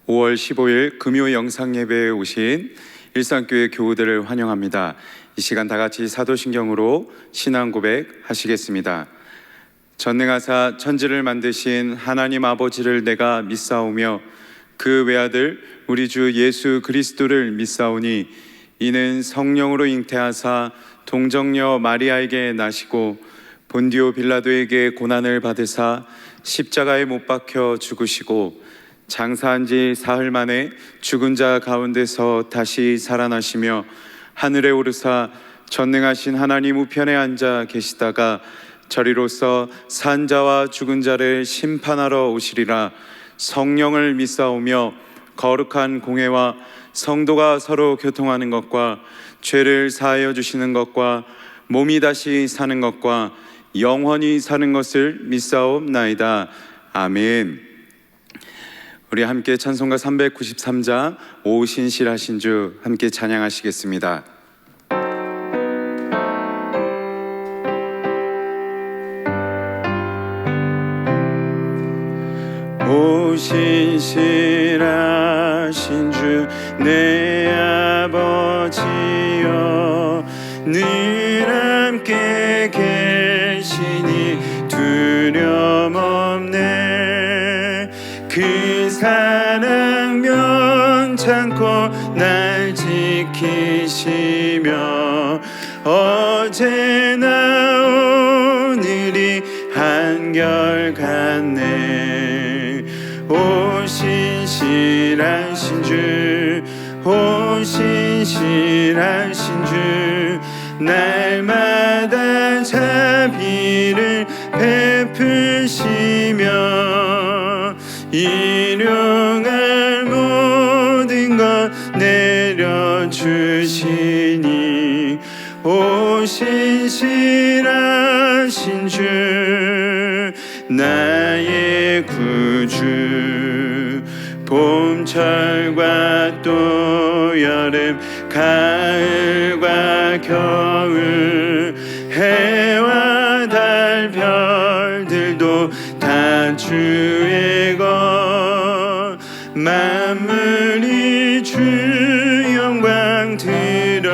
5월 15일 금요 영상 예배에 오신 일산교회 교우들을 환영합니다. 이 시간 다 같이 사도신경으로 신앙 고백 하시겠습니다. 전능하사 천지를 만드신 하나님 아버지를 내가 믿사오며 그 외아들 우리 주 예수 그리스도를 믿사오니 이는 성령으로 잉태하사 동정녀 마리아에게 나시고 본디오 빌라도에게 고난을 받으사 십자가에 못 박혀 죽으시고 장사한 지 사흘 만에 죽은 자 가운데서 다시 살아나시며 하늘에 오르사 전능하신 하나님 우편에 앉아 계시다가 저리로서 산 자와 죽은 자를 심판하러 오시리라. 성령을 믿사오며 거룩한 공회와 성도가 서로 교통하는 것과 죄를 사하여 주시는 것과 몸이 다시 사는 것과 영원히 사는 것을 믿사옵나이다. 아멘. 우리 함께 찬송가 393장 오 신실하신 주 함께 찬양하시겠습니다. 오 신실하신 주 내 아버지여 늘 함께 계시니 두려움 없네. 그 사랑 면찮고 날 지키시며 어제나 오늘이 한결같네. 오 신실하신 주, 오 신실하신 주, 날마다 자비를 베푸시며 일용할 모든 것 내려주시니 오 신실하신 주 나의 구주. 봄철과 또 여름 가을과 겨울 해와 달 별들도 다 주의 것. 만물이 주 영광 드러내도다.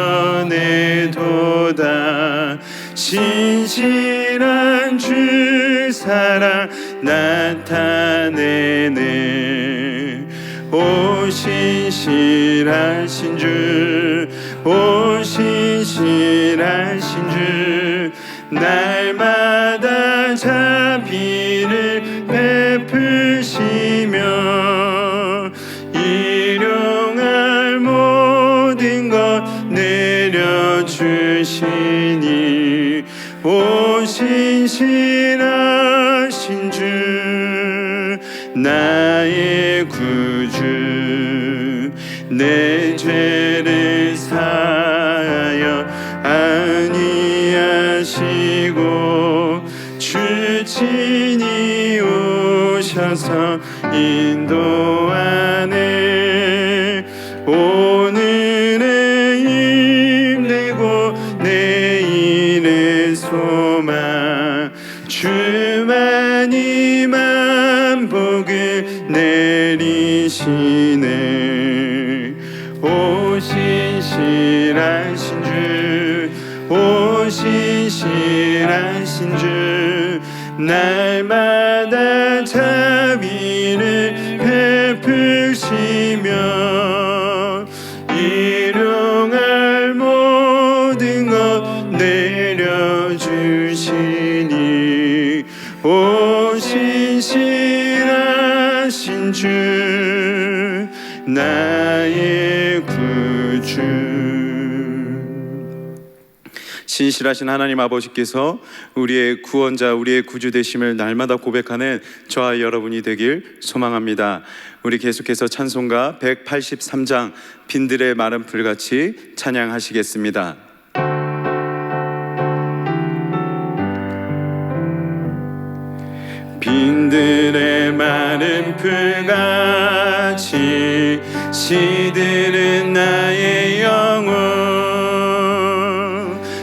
신실한 주 사랑 나타내네. 오 신실하신 주, 오 신실하신 주, 날마다 자비를 베푸시며 일용할 모든 것 내려주시니 오 신실하신 주 나의 구주. 내 죄를 사하여 아니하시고 주 친히 오셔서 인도하네. 오늘의 힘내고 내일의 소망 주만이 만복을 내리시네. 오 신실하신 주, 오 신실하신 주, 날마다 자비를 베푸시며 일용할 모든 것 내려주시니 오 신실하신 주 나의 구주. 신실하신 하나님 아버지께서 우리의 구원자, 우리의 구주 되심을 날마다 고백하는 저와 여러분이 되길 소망합니다. 우리 계속해서 찬송가 183장 빈들의 마른 풀같이 찬양하시겠습니다. 빈들의 마른 풀같이 시들은 나의 영혼.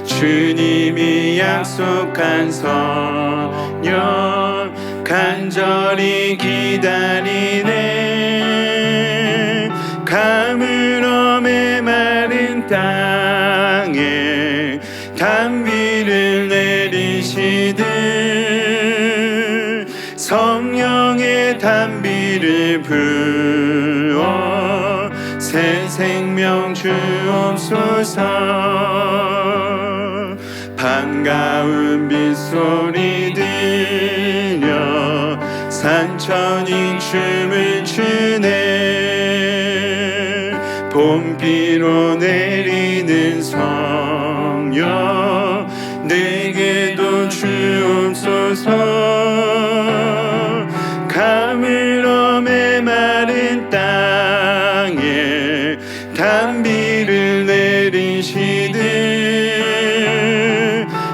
주님이 약속한 성령 간절히 기다리네. 땅에 단비를 내리시듯 성령의 단비를 부어 새 생명 주옵소서. 반가운 빗소리 들려 산천이 춤을 추네. 봄비로 내리는 성령 내게도 주옵소서. 가물어 메마른 땅에 단비를 내리시듯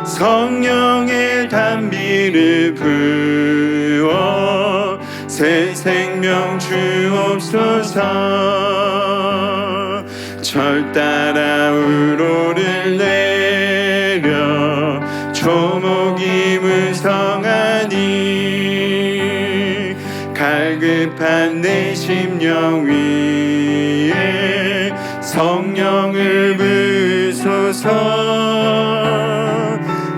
성령의 단비를 부어 새 생명 주옵소서. 절 따라 우로를 내려 조목이 무성하니 갈급한 내 심령 위에 성령을 부으소서.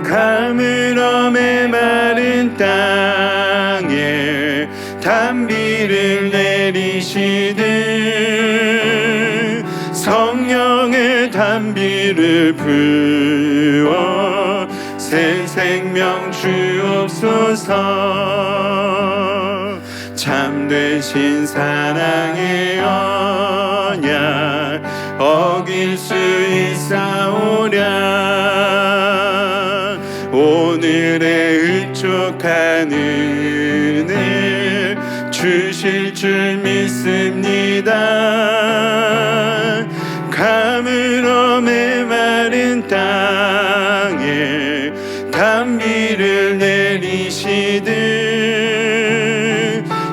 가물어 메마른 땅에 단비를 내리시듯 성령의 단비를 부어 새 생명 주옵소서. 참되신 사랑의 언약 어길 수 있사오랴. 오늘의 흡족한 은혜 주실 줄 믿습니다. 가물어 메마른 땅에 단비를 내리시듯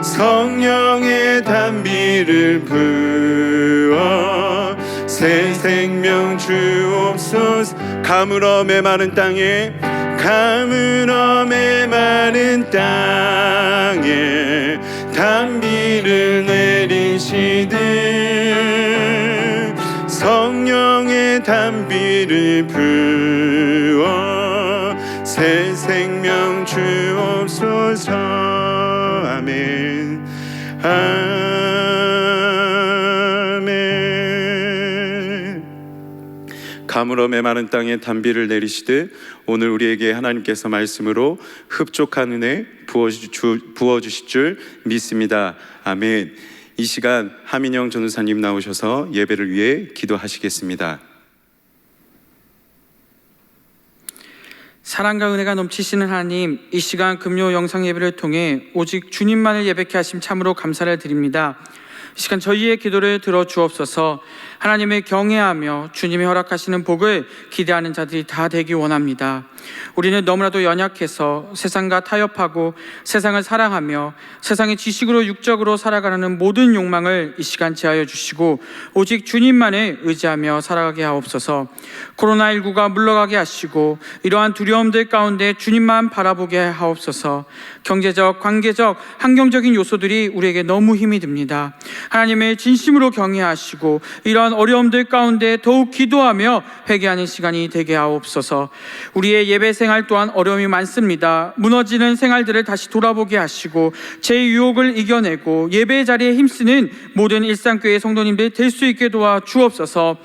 성령의 단비를 부어 새 생명 주옵소서. 가물어 메마른 땅에 가물어 메마른 땅에 단비를 내리시듯 성령의 단비를 부어 새 생명 주옵소서. 아멘. 아멘. 가물어 메마른 땅에 단비를 내리시듯 오늘 우리에게 하나님께서 말씀으로 흡족한 은혜 부어주실 줄 믿습니다. 아멘. 이 시간 하민영 전도사님 나오셔서 예배를 위해 기도하시겠습니다. 사랑과 은혜가 넘치시는 하나님, 이 시간 금요 영상 예배를 통해 오직 주님만을 예배케 하심 참으로 감사를 드립니다. 이 시간 저희의 기도를 들어 주옵소서. 하나님을 경외하며 주님이 허락하시는 복을 기대하는 자들이 다 되기 원합니다. 우리는 너무나도 연약해서 세상과 타협하고 세상을 사랑하며 세상의 지식으로 육적으로 살아가는 모든 욕망을 이 시간 제하여 주시고 오직 주님만을 의지하며 살아가게 하옵소서. 코로나19가 물러가게 하시고 이러한 두려움들 가운데 주님만 바라보게 하옵소서. 경제적, 관계적, 환경적인 요소들이 우리에게 너무 힘이 듭니다. 하나님을 진심으로 경외하시고 이러한 어려움들 가운데 더욱 기도하며 회개하는 시간이 되게 하옵소서. 우리의 예배 생활 또한 어려움이 많습니다. 무너지는 생활들을 다시 돌아보게 하시고 제 유혹을 이겨내고 예배 자리에 힘쓰는 모든 일상교회 성도님들 될 수 있게 도와 주옵소서.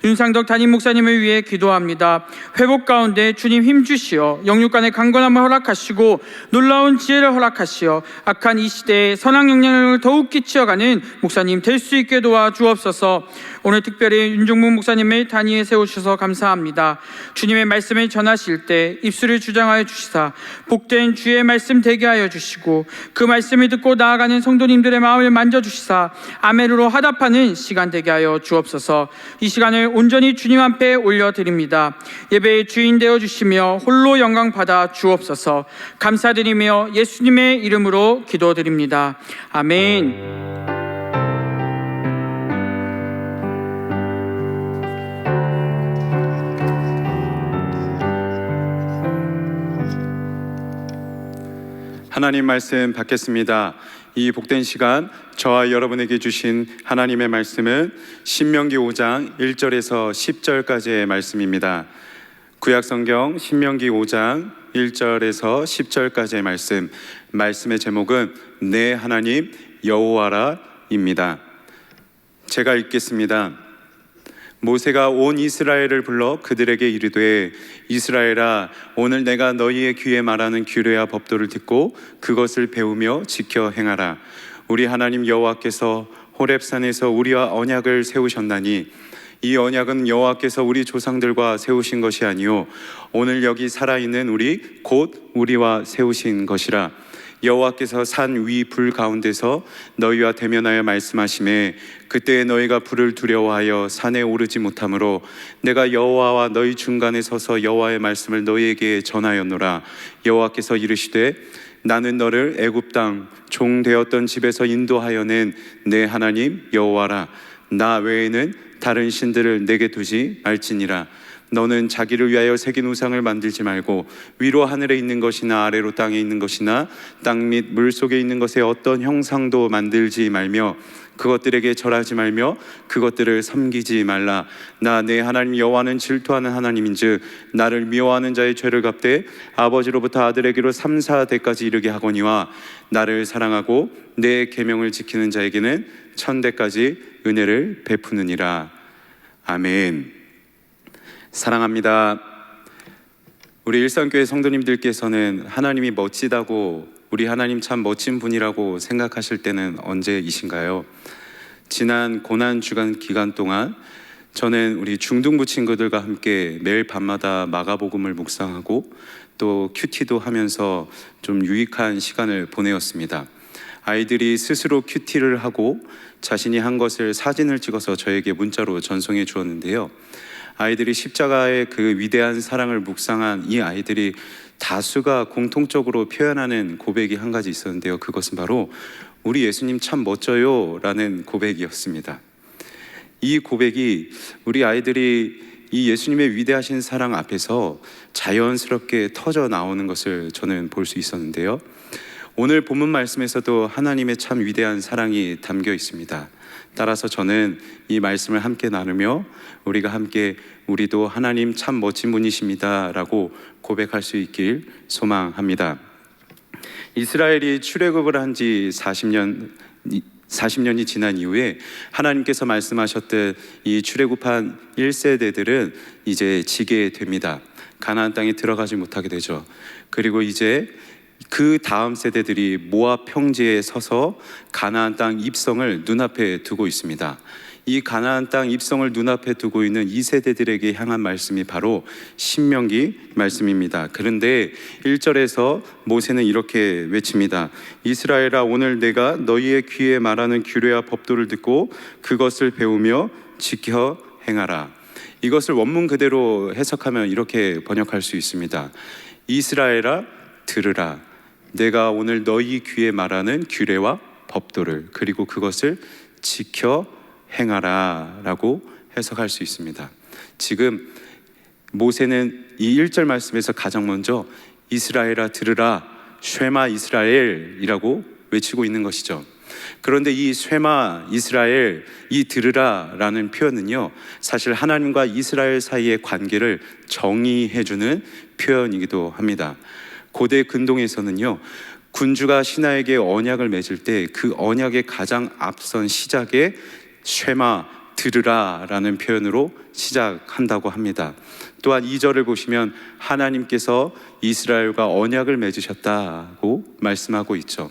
윤상덕 담임 목사님을 위해 기도합니다. 회복 가운데 주님 힘주시어 영육간의 강건함을 허락하시고 놀라운 지혜를 허락하시어 악한 이 시대에 선한 영향력을 더욱 끼치어가는 목사님 될 수 있게 도와 주옵소서. 오늘 특별히 윤종묵 목사님을 단위에 세우셔서 감사합니다. 주님의 말씀을 전하실 때 입술을 주장하여 주시사 복된 주의 말씀 되게 하여 주시고 그 말씀을 듣고 나아가는 성도님들의 마음을 만져주시사 아멘으로 화답하는 시간 되게 하여 주옵소서. 이 시간을 온전히 주님 앞에 올려드립니다. 예배의 주인 되어 주시며 홀로 영광 받아 주옵소서. 감사드리며 예수님의 이름으로 기도드립니다. 아멘. 하나님 말씀 받겠습니다. 이 복된 시간 저와 여러분에게 주신 하나님의 말씀은 신명기 5장 1절에서 10절까지의 말씀입니다. 구약성경 신명기 5장 1절에서 10절까지의 말씀의 제목은 내 하나님 여호와라입니다. 제가 읽겠습니다. 모세가 온 이스라엘을 불러 그들에게 이르되 이스라엘아, 오늘 내가 너희의 귀에 말하는 규례와 법도를 듣고 그것을 배우며 지켜 행하라. 우리 하나님 여호와께서 호렙산에서 우리와 언약을 세우셨나니 이 언약은 여호와께서 우리 조상들과 세우신 것이 아니요 오늘 여기 살아있는 우리 곧 우리와 세우신 것이라. 여호와께서 산 위 불 가운데서 너희와 대면하여 말씀하시매 그때 너희가 불을 두려워하여 산에 오르지 못하므로 내가 여호와와 너희 중간에 서서 여호와의 말씀을 너희에게 전하였노라. 여호와께서 이르시되 나는 너를 애굽 땅 종 되었던 집에서 인도하여 낸 내 하나님 여호와라. 나 외에는 다른 신들을 내게 두지 말지니라. 너는 자기를 위하여 새긴 우상을 만들지 말고 위로 하늘에 있는 것이나 아래로 땅에 있는 것이나 땅 및 물 속에 있는 것의 어떤 형상도 만들지 말며 그것들에게 절하지 말며 그것들을 섬기지 말라. 나 내 하나님 여호와는 질투하는 하나님인즉 나를 미워하는 자의 죄를 갚되 아버지로부터 아들에게로 3, 4대까지 이르게 하거니와 나를 사랑하고 내 계명을 지키는 자에게는 1000대까지 은혜를 베푸느니라. 아멘. 사랑합니다. 우리 일산교회 성도님들께서는 하나님이 멋지다고, 우리 하나님 참 멋진 분이라고 생각하실 때는 언제이신가요? 지난 고난 주간 기간 동안 저는 우리 중등부 친구들과 함께 매일 밤마다 마가복음을 묵상하고 또 큐티도 하면서 좀 유익한 시간을 보내었습니다. 아이들이 스스로 큐티를 하고 자신이 한 것을 사진을 찍어서 저에게 문자로 전송해 주었는데요. 아이들이 십자가의 그 위대한 사랑을 묵상한 이 아이들이 다수가 공통적으로 표현하는 고백이 한 가지 있었는데요. 그것은 바로 우리 예수님 참 멋져요 라는 고백이었습니다. 이 고백이 우리 아이들이 이 예수님의 위대하신 사랑 앞에서 자연스럽게 터져 나오는 것을 저는 볼 수 있었는데요. 오늘 본문 말씀에서도 하나님의 참 위대한 사랑이 담겨 있습니다. 따라서 저는 이 말씀을 함께 나누며 우리가 함께 우리도 하나님 참 멋진 분이십니다 라고 고백할 수 있길 소망합니다. 이스라엘이 출애굽을 한 지 40년이 지난 이후에 하나님께서 말씀하셨듯 이 출애굽한 1세대들은 이제 지게 됩니다. 가나안 땅에 들어가지 못하게 되죠. 그리고 이제 그 다음 세대들이 모압 평지에 서서 가나안 땅 입성을 눈앞에 두고 있습니다. 이 가나안 땅 입성을 눈앞에 두고 있는 이 세대들에게 향한 말씀이 바로 신명기 말씀입니다. 그런데 1절에서 모세는 이렇게 외칩니다. 이스라엘아, 오늘 내가 너희의 귀에 말하는 규례와 법도를 듣고 그것을 배우며 지켜 행하라. 이것을 원문 그대로 해석하면 이렇게 번역할 수 있습니다. 이스라엘아, 들으라. 내가 오늘 너희 귀에 말하는 규례와 법도를, 그리고 그것을 지켜 행하라 라고 해석할 수 있습니다. 지금 모세는 이 1절 말씀에서 가장 먼저 이스라엘아 들으라, 쉐마 이스라엘이라고 외치고 있는 것이죠. 그런데 이 쉐마 이스라엘, 이 들으라 라는 표현은요, 사실 하나님과 이스라엘 사이의 관계를 정의해주는 표현이기도 합니다. 고대 근동에서는요, 군주가 신하에게 언약을 맺을 때 그 언약의 가장 앞선 시작에 쉐마 들으라 라는 표현으로 시작한다고 합니다. 또한 2절을 보시면 하나님께서 이스라엘과 언약을 맺으셨다고 말씀하고 있죠.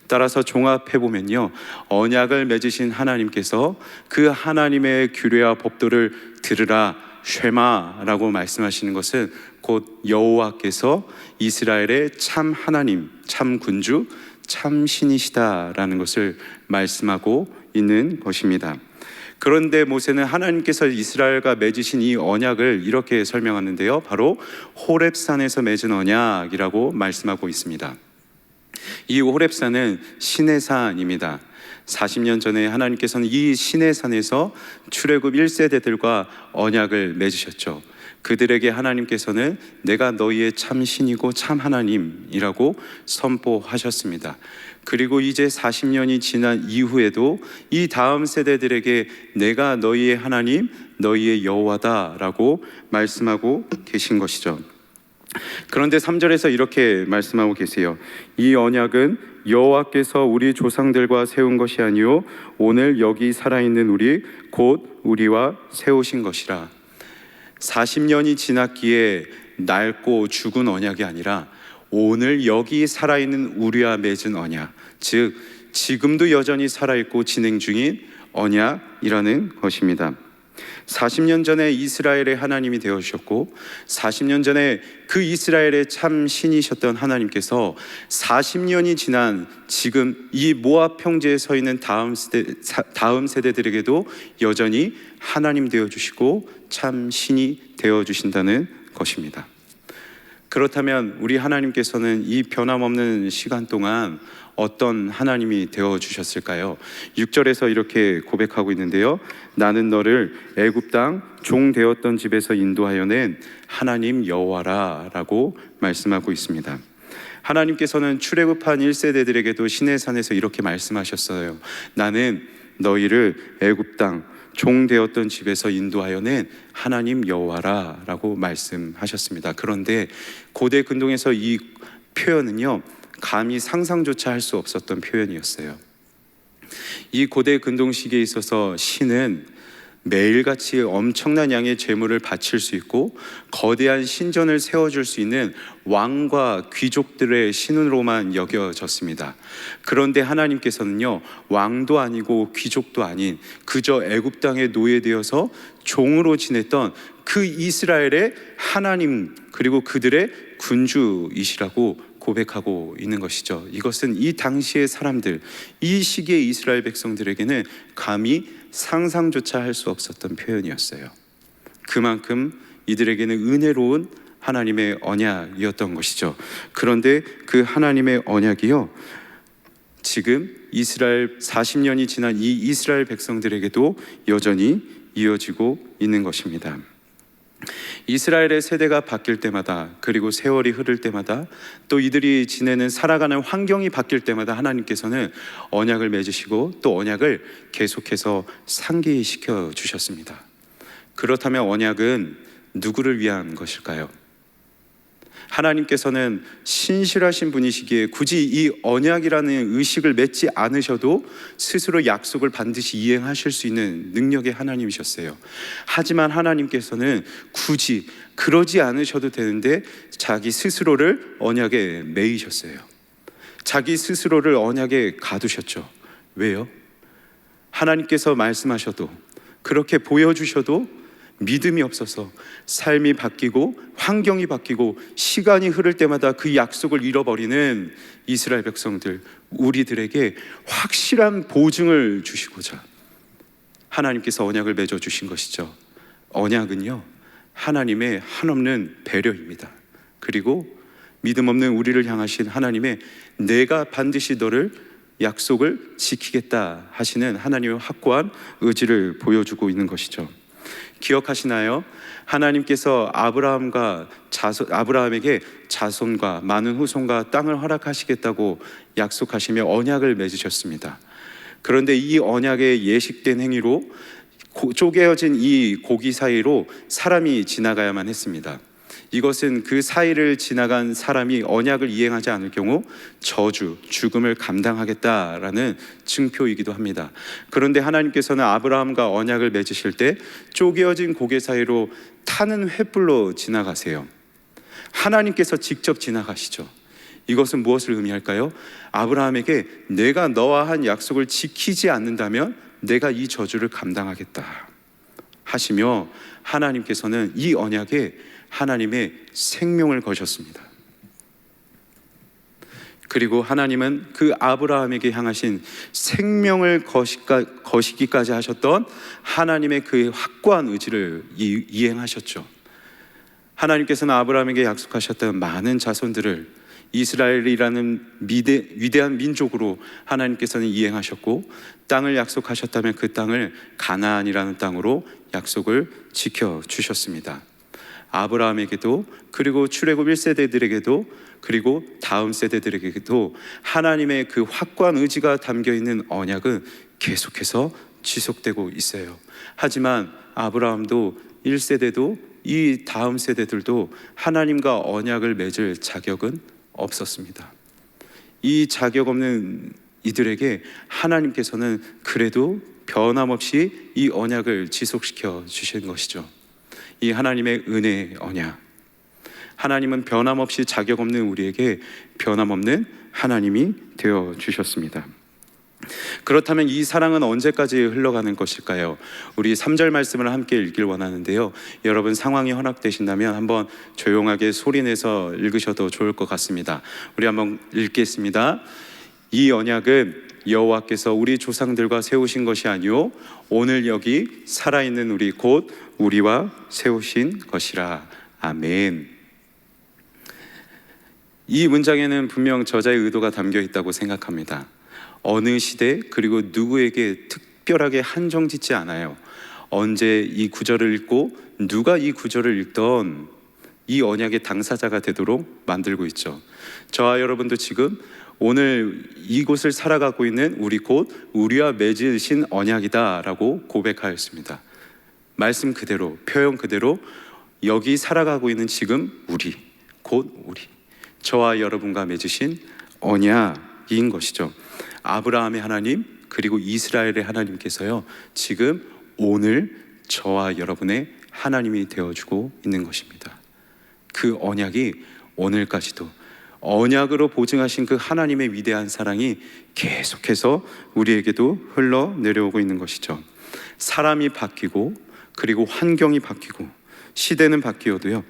따라서 종합해보면요, 언약을 맺으신 하나님께서 그 하나님의 규례와 법도를 들으라, 쉐마라고 말씀하시는 것은 곧 여호와께서 이스라엘의 참 하나님, 참 군주, 참 신이시다라는 것을 말씀하고 있는 것입니다. 그런데 모세는 하나님께서 이스라엘과 맺으신 이 언약을 이렇게 설명하는데요, 바로 호렙산에서 맺은 언약이라고 말씀하고 있습니다. 이 호렙산은 신의 산입니다. 40년 전에 하나님께서는 이 신의 산에서 출애굽 1세대들과 언약을 맺으셨죠. 그들에게 하나님께서는 내가 너희의 참 신이고 참 하나님이라고 선포하셨습니다. 그리고 이제 40년이 지난 이후에도 이 다음 세대들에게 내가 너희의 하나님, 너희의 여호와다라고 말씀하고 계신 것이죠. 그런데 3절에서 이렇게 말씀하고 계세요. 이 언약은 여호와께서 우리 조상들과 세운 것이 아니요 오늘 여기 살아있는 우리 곧 우리와 세우신 것이라. 40년이 지났기에 낡고 죽은 언약이 아니라 오늘 여기 살아있는 우리와 맺은 언약, 즉 지금도 여전히 살아있고 진행 중인 언약이라는 것입니다. 40년 전에 이스라엘의 하나님이 되어주셨고 40년 전에 그 이스라엘의 참 신이셨던 하나님께서 40년이 지난 지금 이 모압 평지에 서 있는 다음 세대들에게도 여전히 하나님 되어주시고 참 신이 되어주신다는 것입니다. 그렇다면 우리 하나님께서는 이 변함없는 시간 동안 어떤 하나님이 되어주셨을까요? 6절에서 이렇게 고백하고 있는데요. 나는 너를 애굽 땅 종 되었던 집에서 인도하여 낸 하나님 여호와라 라고 말씀하고 있습니다. 하나님께서는 출애굽한 1세대들에게도 시내산에서 이렇게 말씀하셨어요. 나는 너희를 애굽 땅 종 되었던 집에서 인도하여 낸 하나님 여호와라 라고 말씀하셨습니다. 그런데 고대 근동에서 이 표현은요 감히 상상조차 할 수 없었던 표현이었어요. 이 고대 근동시기에 있어서 신은 매일같이 엄청난 양의 재물을 바칠 수 있고 거대한 신전을 세워줄 수 있는 왕과 귀족들의 신으로만 여겨졌습니다. 그런데 하나님께서는요 왕도 아니고 귀족도 아닌 그저 애굽 땅에 노예되어서 종으로 지냈던 그 이스라엘의 하나님 그리고 그들의 군주이시라고 고백하고 있는 것이죠. 이것은 이 당시의 사람들, 이 시기의 이스라엘 백성들에게는 감히 상상조차 할 수 없었던 표현이었어요. 그만큼 이들에게는 은혜로운 하나님의 언약이었던 것이죠. 그런데 그 하나님의 언약이요 지금 이스라엘 40년이 지난 이 이스라엘 백성들에게도 여전히 이어지고 있는 것입니다. 이스라엘의 세대가 바뀔 때마다 그리고 세월이 흐를 때마다 또 이들이 지내는 살아가는 환경이 바뀔 때마다 하나님께서는 언약을 맺으시고 또 언약을 계속해서 상기시켜 주셨습니다. 그렇다면 언약은 누구를 위한 것일까요? 하나님께서는 신실하신 분이시기에 굳이 이 언약이라는 의식을 맺지 않으셔도 스스로 약속을 반드시 이행하실 수 있는 능력의 하나님이셨어요. 하지만 하나님께서는 굳이 그러지 않으셔도 되는데 자기 스스로를 언약에 매이셨어요. 자기 스스로를 언약에 가두셨죠. 왜요? 하나님께서 말씀하셔도 그렇게 보여주셔도 믿음이 없어서 삶이 바뀌고 환경이 바뀌고 시간이 흐를 때마다 그 약속을 잃어버리는 이스라엘 백성들, 우리들에게 확실한 보증을 주시고자 하나님께서 언약을 맺어 주신 것이죠. 언약은요 하나님의 한없는 배려입니다. 그리고 믿음 없는 우리를 향하신 하나님의 내가 반드시 너를 약속을 지키겠다 하시는 하나님의 확고한 의지를 보여주고 있는 것이죠. 기억하시나요? 하나님께서 아브라함에게 자손과 많은 후손과 땅을 허락하시겠다고 약속하시며 언약을 맺으셨습니다. 그런데 이 언약의 예식된 행위로 쪼개어진 이 고기 사이로 사람이 지나가야만 했습니다. 이것은 그 사이를 지나간 사람이 언약을 이행하지 않을 경우 저주, 죽음을 감당하겠다라는 증표이기도 합니다. 그런데 하나님께서는 아브라함과 언약을 맺으실 때 쪼개어진 고개 사이로 타는 횃불로 지나가세요. 하나님께서 직접 지나가시죠. 이것은 무엇을 의미할까요? 아브라함에게 내가 너와 한 약속을 지키지 않는다면 내가 이 저주를 감당하겠다 하시며 하나님께서는 이 언약에 하나님의 생명을 거셨습니다. 그리고 하나님은 그 아브라함에게 향하신 생명을 거시기까지 하셨던 하나님의 그 확고한 의지를 이행하셨죠. 하나님께서는 아브라함에게 약속하셨던 많은 자손들을 이스라엘이라는 위대한 민족으로 하나님께서는 이행하셨고 땅을 약속하셨다면 그 땅을 가나안이라는 땅으로 약속을 지켜주셨습니다. 아브라함에게도, 그리고 출애굽 1세대들에게도, 그리고 다음 세대들에게도 하나님의 그 확고한 의지가 담겨 있는 언약은 계속해서 지속되고 있어요. 하지만 아브라함도 1세대도 이 다음 세대들도 하나님과 언약을 맺을 자격은 없었습니다. 이 자격 없는 이들에게 하나님께서는 그래도 변함없이 이 언약을 지속시켜 주신 것이죠. 이 하나님의 은혜의 언약. 하나님은 변함없이 자격 없는 우리에게 변함없는 하나님이 되어 주셨습니다. 그렇다면 이 사랑은 언제까지 흘러가는 것일까요? 우리 3절 말씀을 함께 읽길 원하는데요. 여러분 상황이 허락되신다면 한번 조용하게 소리내서 읽으셔도 좋을 것 같습니다. 우리 한번 읽겠습니다. 이 언약은 여호와께서 우리 조상들과 세우신 것이 아니요 오늘 여기 살아있는 우리 곧 우리와 세우신 것이라. 아멘. 이 문장에는 분명 저자의 의도가 담겨 있다고 생각합니다. 어느 시대 그리고 누구에게 특별하게 한정짓지 않아요. 언제 이 구절을 읽고 누가 이 구절을 읽던 이 언약의 당사자가 되도록 만들고 있죠. 저와 여러분도 지금 오늘 이곳을 살아가고 있는 우리 곧 우리와 맺으신 언약이다 라고 고백하였습니다. 말씀 그대로, 표현 그대로 여기 살아가고 있는 지금 우리, 곧 우리, 저와 여러분과 맺으신 언약인 것이죠. 아브라함의 하나님 그리고 이스라엘의 하나님께서요 지금 오늘 저와 여러분의 하나님이 되어주고 있는 것입니다. 그 언약이 오늘까지도 언약으로 보증하신 그 하나님의 위대한 사랑이 계속해서 우리에게도 흘러내려오고 있는 것이죠. 사람이 바뀌고 그리고 환경이 바뀌고 시대는 바뀌어도요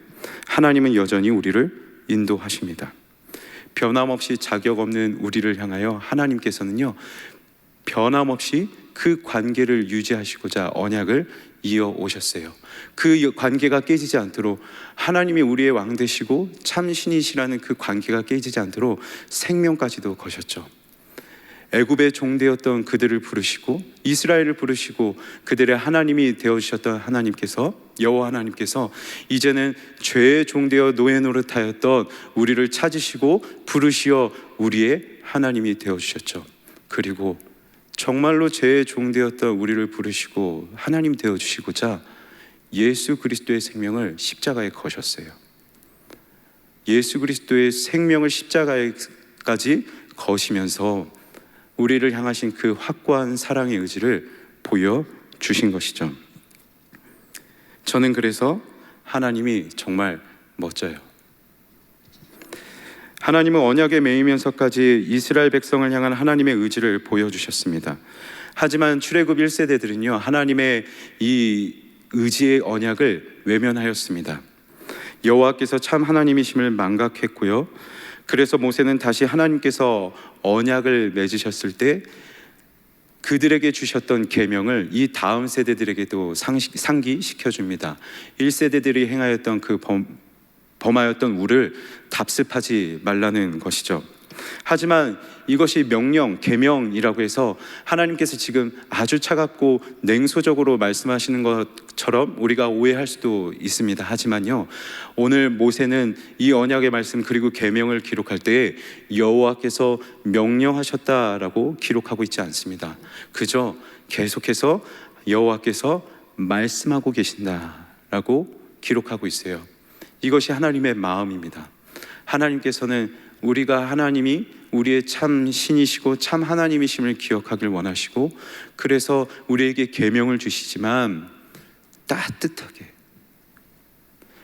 하나님은 여전히 우리를 인도하십니다. 변함없이 자격 없는 우리를 향하여 하나님께서는요 변함없이 그 관계를 유지하시고자 언약을 이어 오셨어요. 그 관계가 깨지지 않도록 하나님이 우리의 왕 되시고 참 신이시라는 그 관계가 깨지지 않도록 생명까지도 거셨죠. 애굽의 종되었던 그들을 부르시고 이스라엘을 부르시고 그들의 하나님이 되어주셨던 하나님께서, 여호와 하나님께서 이제는 죄의 종되어 노예 노릇하였던 우리를 찾으시고 부르시어 우리의 하나님이 되어주셨죠. 그리고 정말로 죄의 종되었던 우리를 부르시고 하나님 되어주시고자 예수 그리스도의 생명을 십자가에 거셨어요. 예수 그리스도의 생명을 십자가에까지 거시면서 우리를 향하신 그 확고한 사랑의 의지를 보여주신 것이죠. 저는 그래서 하나님이 정말 멋져요. 하나님은 언약에 매이면서까지 이스라엘 백성을 향한 하나님의 의지를 보여주셨습니다. 하지만 출애굽 1세대들은요 하나님의 이 의지의 언약을 외면하였습니다. 여호와께서 참 하나님이심을 망각했고요. 그래서 모세는 다시 하나님께서 언약을 맺으셨을 때 그들에게 주셨던 계명을 이 다음 세대들에게도 상기시켜 줍니다. 1세대들이 행하였던 그 범하였던 우를 답습하지 말라는 것이죠. 하지만 이것이 명령, 계명이라고 해서 하나님께서 지금 아주 차갑고 냉소적으로 말씀하시는 것처럼 우리가 오해할 수도 있습니다. 하지만요, 오늘 모세는 이 언약의 말씀 그리고 계명을 기록할 때 여호와께서 명령하셨다라고 기록하고 있지 않습니다. 그저 계속해서 여호와께서 말씀하고 계신다라고 기록하고 있어요. 이것이 하나님의 마음입니다. 하나님께서는 우리가 하나님이 우리의 참 신이시고 참 하나님이심을 기억하길 원하시고 그래서 우리에게 계명을 주시지만 따뜻하게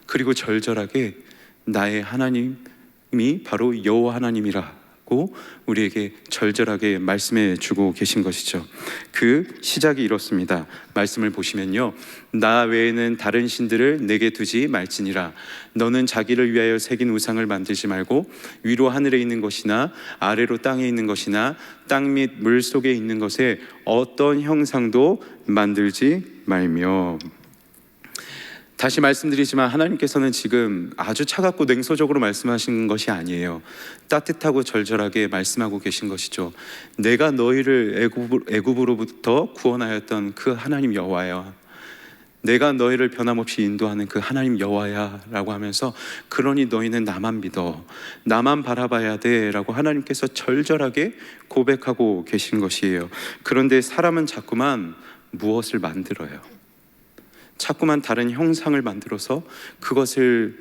그리고 절절하게 나의 하나님이 바로 여호와 하나님이라고 우리에게 절절하게 말씀해 주고 계신 것이죠. 그 시작이 이렇습니다. 말씀을 보시면요, 나 외에는 다른 신들을 내게 두지 말지니라. 너는 자기를 위하여 새긴 우상을 만들지 말고 위로 하늘에 있는 것이나 아래로 땅에 있는 것이나 땅 및 물 속에 있는 것에 어떤 형상도 만들지 말며. 다시 말씀드리지만 하나님께서는 지금 아주 차갑고 냉소적으로 말씀하신 것이 아니에요. 따뜻하고 절절하게 말씀하고 계신 것이죠. 내가 너희를 애굽으로부터 구원하였던 그 하나님 여호와여, 내가 너희를 변함없이 인도하는 그 하나님 여호와야 라고 하면서, 그러니 너희는 나만 믿어, 나만 바라봐야 돼 라고 하나님께서 절절하게 고백하고 계신 것이에요. 그런데 사람은 자꾸만 무엇을 만들어요. 자꾸만 다른 형상을 만들어서 그것을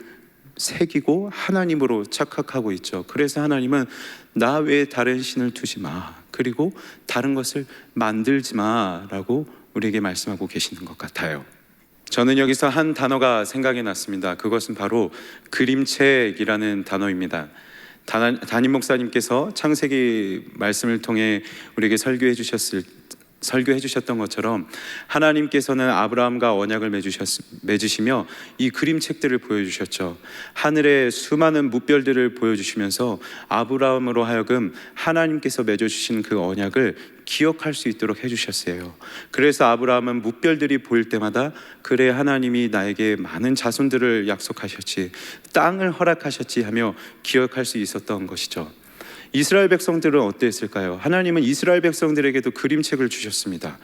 새기고 하나님으로 착각하고 있죠. 그래서 하나님은 나 외에 다른 신을 두지 마, 그리고 다른 것을 만들지 마 라고 우리에게 말씀하고 계시는 것 같아요. 저는 여기서 한 단어가 생각이 났습니다. 그것은 바로 그림책이라는 단어입니다. 담임 목사님께서 창세기 말씀을 통해 우리에게 설교해 주셨던 것처럼, 하나님께서는 아브라함과 언약을 맺으시며 이 그림책들을 보여주셨죠. 하늘의 수많은 무별들을 보여주시면서 아브라함으로 하여금 하나님께서 맺어주신 그 언약을 기억할 수 있도록 해주셨어요. 그래서 아브라함은 무별들이 보일 때마다, 그래 하나님이 나에게 많은 자손들을 약속하셨지, 땅을 허락하셨지 하며 기억할 수 있었던 것이죠. 이스라엘 백성들은 어땠을까요? 하나님은 이스라엘 백성들에게도 그림책을 주셨습니다.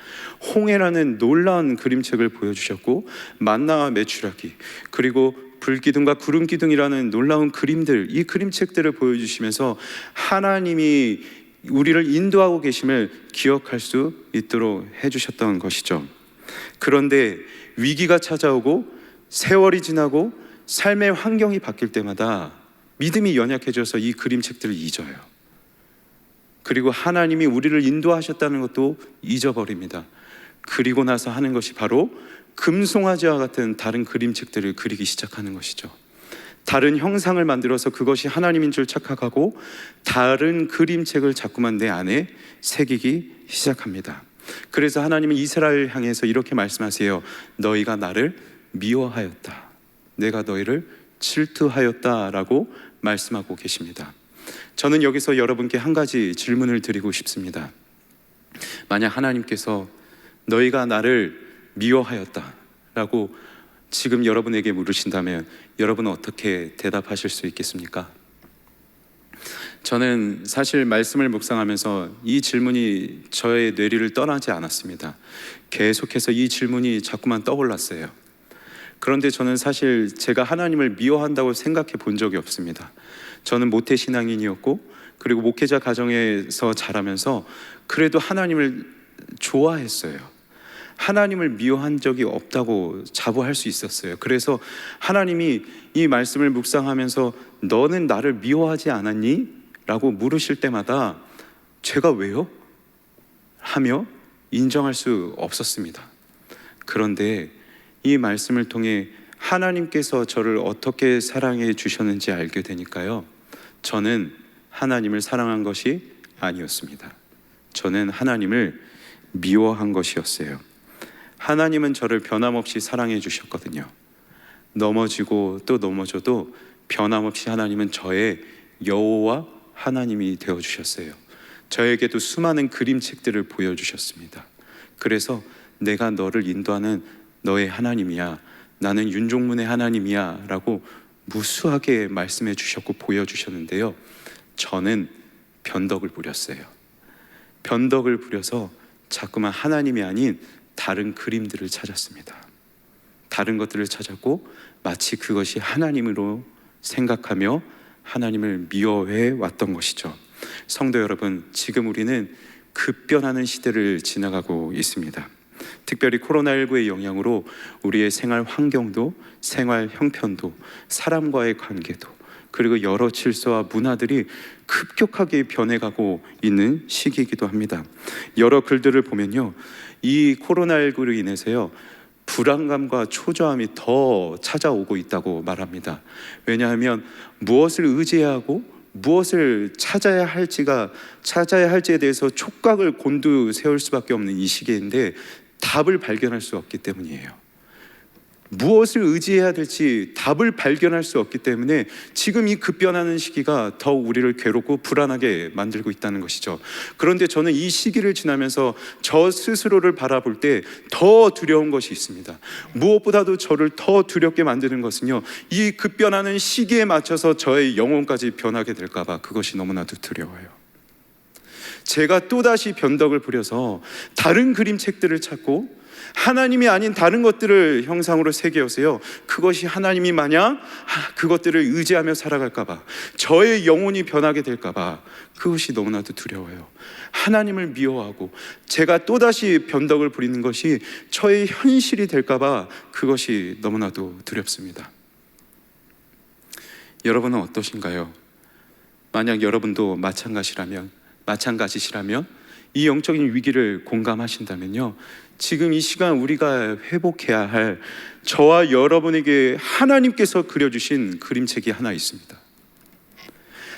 홍해라는 놀라운 그림책을 보여주셨고, 만나와 메추라기, 그리고 불기둥과 구름기둥이라는 놀라운 그림들, 이 그림책들을 보여주시면서 하나님이 우리를 인도하고 계심을 기억할 수 있도록 해주셨던 것이죠. 그런데 위기가 찾아오고 세월이 지나고 삶의 환경이 바뀔 때마다 믿음이 연약해져서 이 그림책들을 잊어요. 그리고 하나님이 우리를 인도하셨다는 것도 잊어버립니다. 그리고 나서 하는 것이 바로 금송아지와 같은 다른 그림책들을 그리기 시작하는 것이죠. 다른 형상을 만들어서 그것이 하나님인 줄 착각하고 다른 그림책을 자꾸만 내 안에 새기기 시작합니다. 그래서 하나님은 이스라엘을 향해서 이렇게 말씀하세요. 너희가 나를 미워하였다, 내가 너희를 질투하였다 라고 말씀하고 계십니다. 저는 여기서 여러분께 한 가지 질문을 드리고 싶습니다. 만약 하나님께서 너희가 나를 미워하였다 라고 지금 여러분에게 물으신다면 여러분은 어떻게 대답하실 수 있겠습니까? 저는 사실 말씀을 묵상하면서 이 질문이 저의 뇌리를 떠나지 않았습니다. 계속해서 이 질문이 자꾸만 떠올랐어요. 그런데 저는 사실 제가 하나님을 미워한다고 생각해 본 적이 없습니다. 저는 모태신앙인이었고, 그리고 목회자 가정에서 자라면서 그래도 하나님을 좋아했어요. 하나님을 미워한 적이 없다고 자부할 수 있었어요. 그래서 하나님이 이 말씀을 묵상하면서 너는 나를 미워하지 않았니? 라고 물으실 때마다 제가 왜요? 하며 인정할 수 없었습니다. 그런데 이 말씀을 통해 하나님께서 저를 어떻게 사랑해 주셨는지 알게 되니까요, 저는 하나님을 사랑한 것이 아니었습니다. 저는 하나님을 미워한 것이었어요. 하나님은 저를 변함없이 사랑해 주셨거든요. 넘어지고 또 넘어져도 변함없이 하나님은 저의 여호와 하나님이 되어주셨어요. 저에게도 수많은 그림책들을 보여주셨습니다. 그래서 내가 너를 인도하는 너의 하나님이야, 나는 윤종문의 하나님이야 라고 무수하게 말씀해 주셨고 보여주셨는데요, 저는 변덕을 부렸어요. 변덕을 부려서 자꾸만 하나님이 아닌 다른 그림들을 찾았습니다. 다른 것들을 찾았고 마치 그것이 하나님으로 생각하며 하나님을 미워해 왔던 것이죠. 성도 여러분, 지금 우리는 급변하는 시대를 지나가고 있습니다. 특별히 코로나19의 영향으로 우리의 생활 환경도, 생활 형편도, 사람과의 관계도, 그리고 여러 질서와 문화들이 급격하게 변해가고 있는 시기이기도 합니다. 여러 글들을 보면요, 이 코로나19로 인해서요, 불안감과 초조함이 더 찾아오고 있다고 말합니다. 왜냐하면 무엇을 의지해야 하고 무엇을 찾아야 할지에 대해서 촉각을 곤두세울 수밖에 없는 이 시기인데 답을 발견할 수 없기 때문이에요. 무엇을 의지해야 될지 답을 발견할 수 없기 때문에 지금 이 급변하는 시기가 더욱 우리를 괴롭고 불안하게 만들고 있다는 것이죠. 그런데 저는 이 시기를 지나면서 저 스스로를 바라볼 때 더 두려운 것이 있습니다. 무엇보다도 저를 더 두렵게 만드는 것은요, 이 급변하는 시기에 맞춰서 저의 영혼까지 변하게 될까 봐 그것이 너무나도 두려워요. 제가 또다시 변덕을 부려서 다른 그림책들을 찾고 하나님이 아닌 다른 것들을 형상으로 새겨서요, 그것이 하나님이 마냥 그것들을 의지하며 살아갈까 봐, 저의 영혼이 변하게 될까 봐 그것이 너무나도 두려워요. 하나님을 미워하고 제가 또다시 변덕을 부리는 것이 저의 현실이 될까 봐 그것이 너무나도 두렵습니다. 여러분은 어떠신가요? 만약 여러분도 마찬가지시라면 이 영적인 위기를 공감하신다면요, 지금 이 시간 우리가 회복해야 할 저와 여러분에게 하나님께서 그려주신 그림책이 하나 있습니다.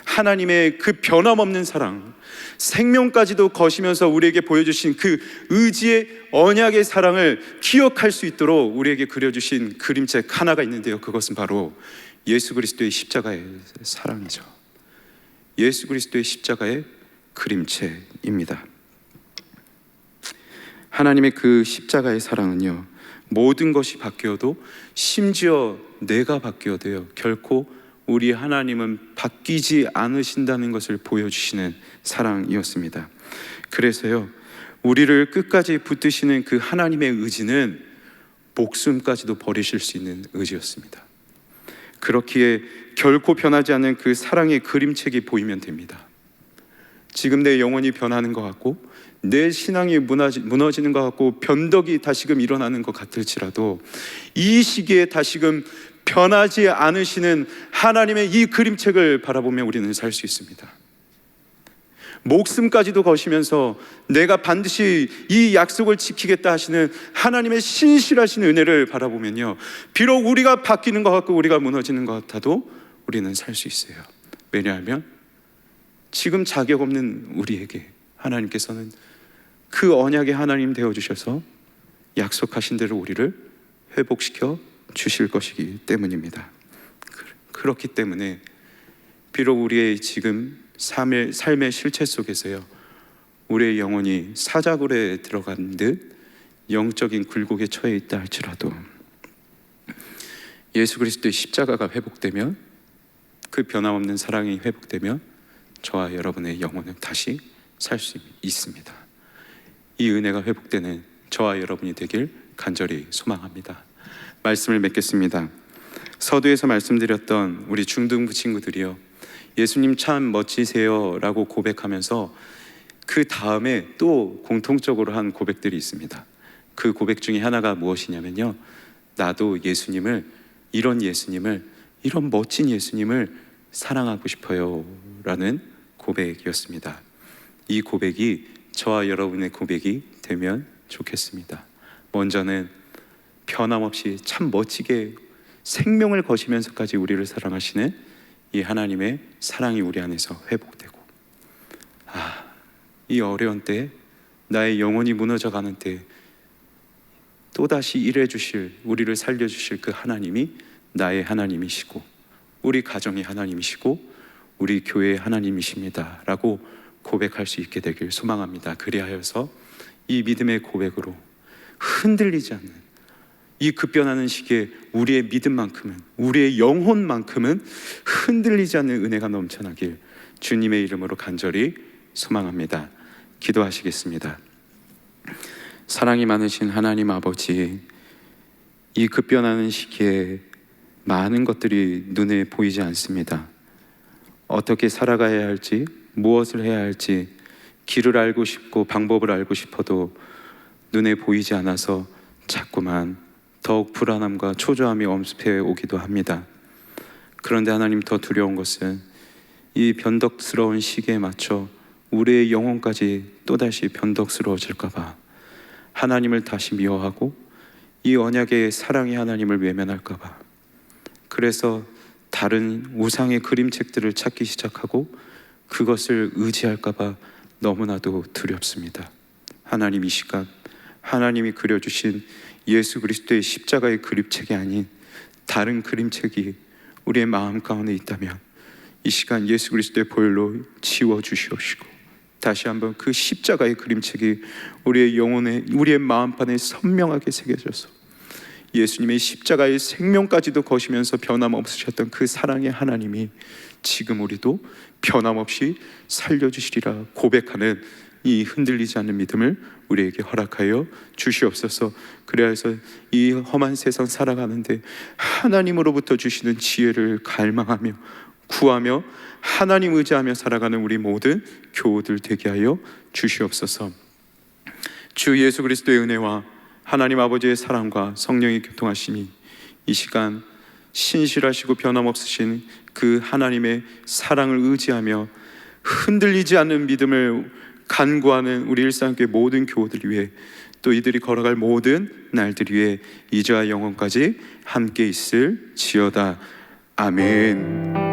하나님의 그 변함없는 사랑, 생명까지도 거시면서 우리에게 보여주신 그 의지의 언약의 사랑을 기억할 수 있도록 우리에게 그려주신 그림책 하나가 있는데요, 그것은 바로 예수 그리스도의 십자가의 사랑이죠. 예수 그리스도의 십자가의 그림책입니다. 하나님의 그 십자가의 사랑은요, 모든 것이 바뀌어도, 심지어 내가 바뀌어도요, 결코 우리 하나님은 바뀌지 않으신다는 것을 보여주시는 사랑이었습니다. 그래서요, 우리를 끝까지 붙드시는 그 하나님의 의지는 목숨까지도 버리실 수 있는 의지였습니다. 그렇기에 결코 변하지 않는 그 사랑의 그림책이 보이면 됩니다. 지금 내 영혼이 변하는 것 같고, 내 신앙이 무너지는 것 같고, 변덕이 다시금 일어나는 것 같을지라도, 이 시기에 다시금 변하지 않으시는 하나님의 이 그림책을 바라보며 우리는 살 수 있습니다. 목숨까지도 거시면서 내가 반드시 이 약속을 지키겠다 하시는 하나님의 신실하신 은혜를 바라보면요, 비록 우리가 바뀌는 것 같고 우리가 무너지는 것 같아도 우리는 살 수 있어요. 왜냐하면 지금 자격 없는 우리에게 하나님께서는 그 언약의 하나님 되어주셔서 약속하신 대로 우리를 회복시켜 주실 것이기 때문입니다. 그렇기 때문에 비록 우리의 지금 삶의 실체 속에서요, 우리의 영혼이 사자굴에 들어간 듯 영적인 굴곡에 처해 있다 할지라도, 예수 그리스도의 십자가가 회복되면, 그 변함없는 사랑이 회복되면 저와 여러분의 영혼은 다시 살 수 있습니다. 이 은혜가 회복되는 저와 여러분이 되길 간절히 소망합니다. 말씀을 맺겠습니다. 서두에서 말씀드렸던 우리 중등부 친구들이요, 예수님 참 멋지세요 라고 고백하면서 그 다음에 또 공통적으로 한 고백들이 있습니다. 그 고백 중에 하나가 무엇이냐면요, 나도 이런 멋진 예수님을 사랑하고 싶어요 라는 고백이었습니다. 이 고백이 저와 여러분의 고백이 되면 좋겠습니다. 먼저는 변함없이 참 멋지게 생명을 거시면서까지 우리를 사랑하시는 이 하나님의 사랑이 우리 안에서 회복되고, 이 어려운 때, 나의 영혼이 무너져가는 때 또다시 일해주실, 우리를 살려주실 그 하나님이 나의 하나님이시고, 우리 가정의 하나님이시고, 우리 교회의 하나님이십니다 라고 고백할 수 있게 되길 소망합니다. 그리하여서 이 믿음의 고백으로 흔들리지 않는, 이 급변하는 시기에 우리의 믿음만큼은, 우리의 영혼만큼은 흔들리지 않는 은혜가 넘쳐나길 주님의 이름으로 간절히 소망합니다. 기도하시겠습니다. 사랑이 많으신 하나님 아버지, 이 급변하는 시기에 많은 것들이 눈에 보이지 않습니다. 어떻게 살아가야 할지, 무엇을 해야 할지 길을 알고 싶고 방법을 알고 싶어도 눈에 보이지 않아서 자꾸만 더욱 불안함과 초조함이 엄습해 오기도 합니다. 그런데 하나님, 더 두려운 것은 이 변덕스러운 시기에 맞춰 우리의 영혼까지 또다시 변덕스러워질까 봐, 하나님을 다시 미워하고 이 언약의 사랑의 하나님을 외면할까 봐, 그래서 다른 우상의 그림책들을 찾기 시작하고 그것을 의지할까 봐 너무나도 두렵습니다. 하나님, 이 시간 하나님이 그려주신 예수 그리스도의 십자가의 그림책이 아닌 다른 그림책이 우리의 마음 가운데 있다면 이 시간 예수 그리스도의 보혈로 지워주시옵시고, 다시 한번 그 십자가의 그림책이 우리의 영혼에, 우리의 마음판에 선명하게 새겨져서 예수님의 십자가의 생명까지도 거시면서 변함없으셨던 그 사랑의 하나님이 지금 우리도 변함없이 살려주시리라 고백하는 이 흔들리지 않는 믿음을 우리에게 허락하여 주시옵소서. 그래야 해서 이 험한 세상 살아가는데 하나님으로부터 주시는 지혜를 갈망하며 구하며 하나님 의지하며 살아가는 우리 모든 교우들 되게 하여 주시옵소서. 주 예수 그리스도의 은혜와 하나님 아버지의 사랑과 성령의 교통하심이 이 시간 신실하시고 변함없으신 그 하나님의 사랑을 의지하며 흔들리지 않는 믿음을 간구하는 우리 일상교회 모든 교우들 위해 또 이들이 걸어갈 모든 날들 위해 이제와 영원까지 함께 있을지어다. 아멘.